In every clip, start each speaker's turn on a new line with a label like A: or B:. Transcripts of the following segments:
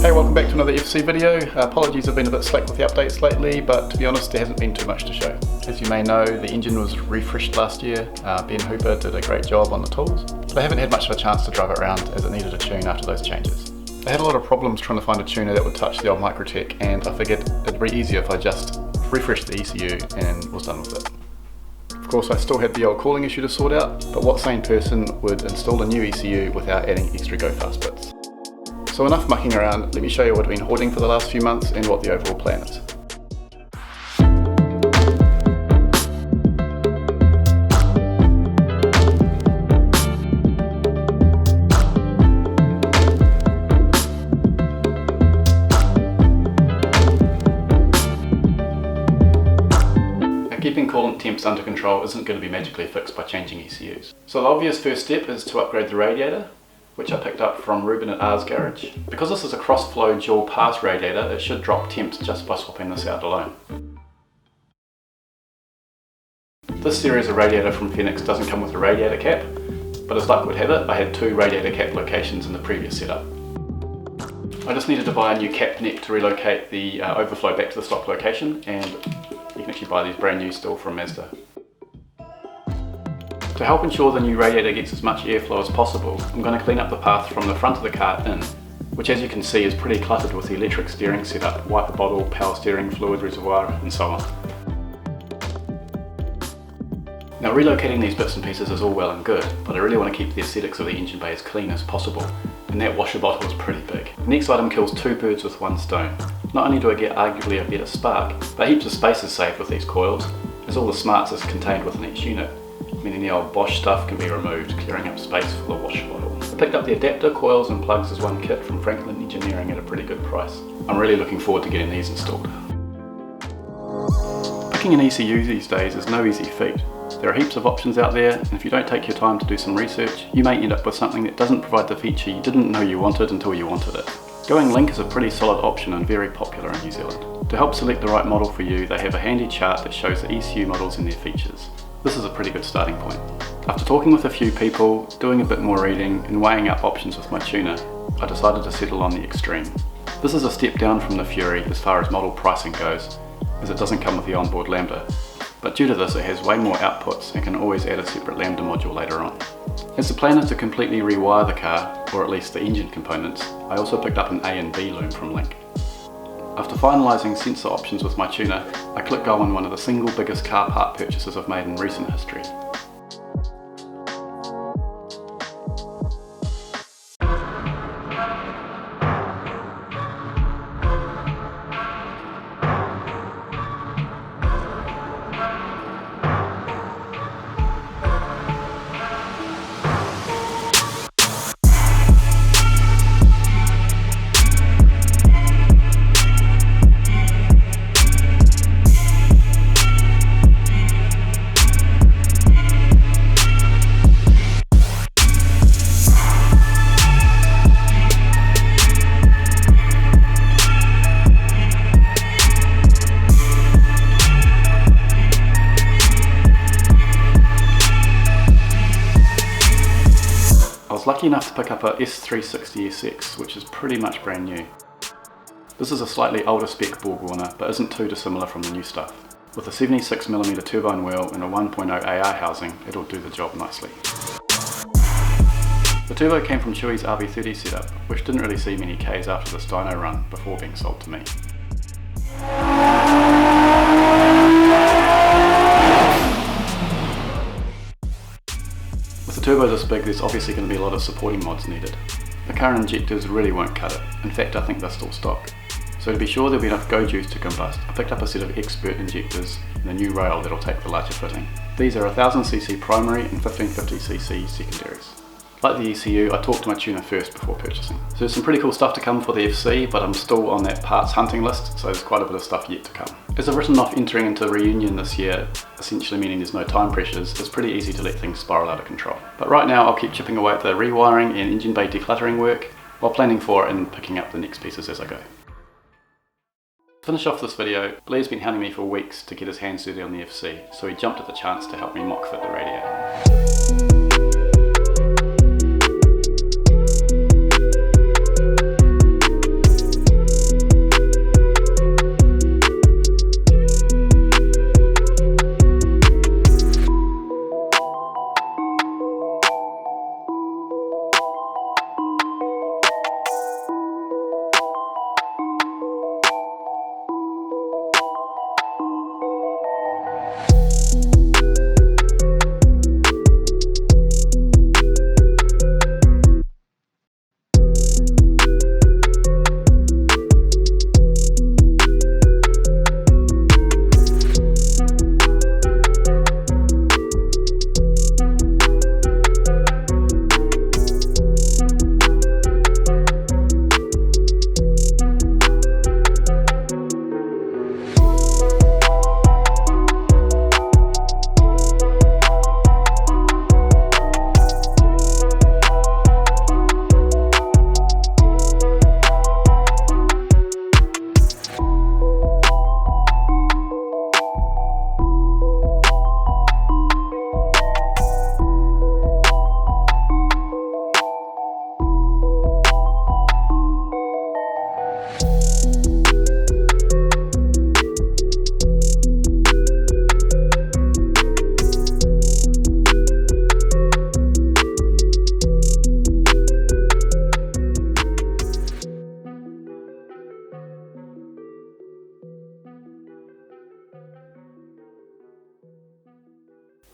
A: Okay, welcome back to another FC video. Apologies, I've been a bit slack with the updates lately, but to be honest, there hasn't been too much to show. As you may know, the engine was refreshed last year. Ben Hooper did a great job on the tools, but I haven't had much of a chance to drive it around as it needed a tune after those changes. I had a lot of problems trying to find a tuner that would touch the old Microtech, and I figured it'd be easier if I just refreshed the ECU and was done with it. Of course, I still had the old cooling issue to sort out, but what sane person would install a new ECU without adding extra go-fast bits? So enough mucking around, let me show you what I've been hoarding for the last few months and what the overall plan is. Keeping coolant temps under control isn't going to be magically fixed by changing ECUs. So the obvious first step is to upgrade the radiator, which I picked up from Ruben at R's garage. Because this is a cross-flow dual pass radiator, it should drop temps just by swapping this out alone. This series of radiator from Phoenix doesn't come with a radiator cap, but as luck would have it, I had two radiator cap locations in the previous setup. I just needed to buy a new cap neck to relocate the overflow back to the stock location, and you can actually buy these brand new still from Mazda. To help ensure the new radiator gets as much airflow as possible, I'm going to clean up the path from the front of the car in, which as you can see is pretty cluttered with the electric steering setup, wiper bottle, power steering, fluid reservoir and so on. Now relocating these bits and pieces is all well and good, but I really want to keep the aesthetics of the engine bay as clean as possible, and that washer bottle is pretty big. The next item kills two birds with one stone. Not only do I get arguably a better spark, but heaps of space is saved with these coils, as all the smarts is contained within each unit, meaning the old Bosch stuff can be removed, clearing up space for the washer bottle. I picked up the adapter, coils and plugs as one kit from Franklin Engineering at a pretty good price. I'm really looking forward to getting these installed. Picking an ECU these days is no easy feat. There are heaps of options out there, and if you don't take your time to do some research, you may end up with something that doesn't provide the feature you didn't know you wanted until you wanted it. Going Link is a pretty solid option and very popular in New Zealand. To help select the right model for you, they have a handy chart that shows the ECU models and their features. This is a pretty good starting point. After talking with a few people, doing a bit more reading and weighing up options with my tuner, I decided to settle on the Extreme. This is a step down from the Fury as far as model pricing goes, as it doesn't come with the onboard Lambda. But due to this, it has way more outputs and can always add a separate Lambda module later on. As the plan is to completely rewire the car, or at least the engine components, I also picked up an A and B loom from Link. After finalising sensor options with my tuner, I clicked go on one of the single biggest car part purchases I've made in recent history. I was lucky enough to pick up a S360SX, which is pretty much brand new. This is a slightly older spec Borg Warner, but isn't too dissimilar from the new stuff. With a 76mm turbine wheel and a 1.0 AR housing, it'll do the job nicely. The turbo came from Chewy's RB30 setup, which didn't really see many Ks after the dyno run before being sold to me. With the turbo this big, there's obviously going to be a lot of supporting mods needed. The current injectors really won't cut it. In fact, I think they're still stock. So to be sure there'll be enough go juice to combust, I picked up a set of expert injectors and a new rail that'll take the larger fitting. These are 1000cc primary and 1550cc secondaries. Like the ECU, I talked to my tuner first before purchasing. So there's some pretty cool stuff to come for the FC, but I'm still on that parts hunting list, so there's quite a bit of stuff yet to come. As I've written off entering into reunion this year, essentially meaning there's no time pressures, it's pretty easy to let things spiral out of control. But right now I'll keep chipping away at the rewiring and engine bay decluttering work, while planning for and picking up the next pieces as I go. To finish off this video, Blair's been hounding me for weeks to get his hands dirty on the FC, so he jumped at the chance to help me mock fit the radiator.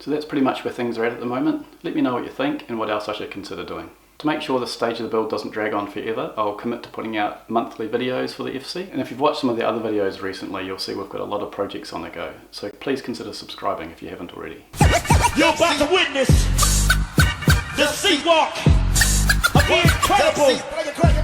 A: So that's pretty much where things are at the moment. Let me know what you think and what else I should consider doing. To make sure this stage of the build doesn't drag on forever, I'll commit to putting out monthly videos for the FC. And if you've watched some of the other videos recently, you'll see we've got a lot of projects on the go. So please consider subscribing if you haven't already.
B: You're about to witness the sea walk of the incredible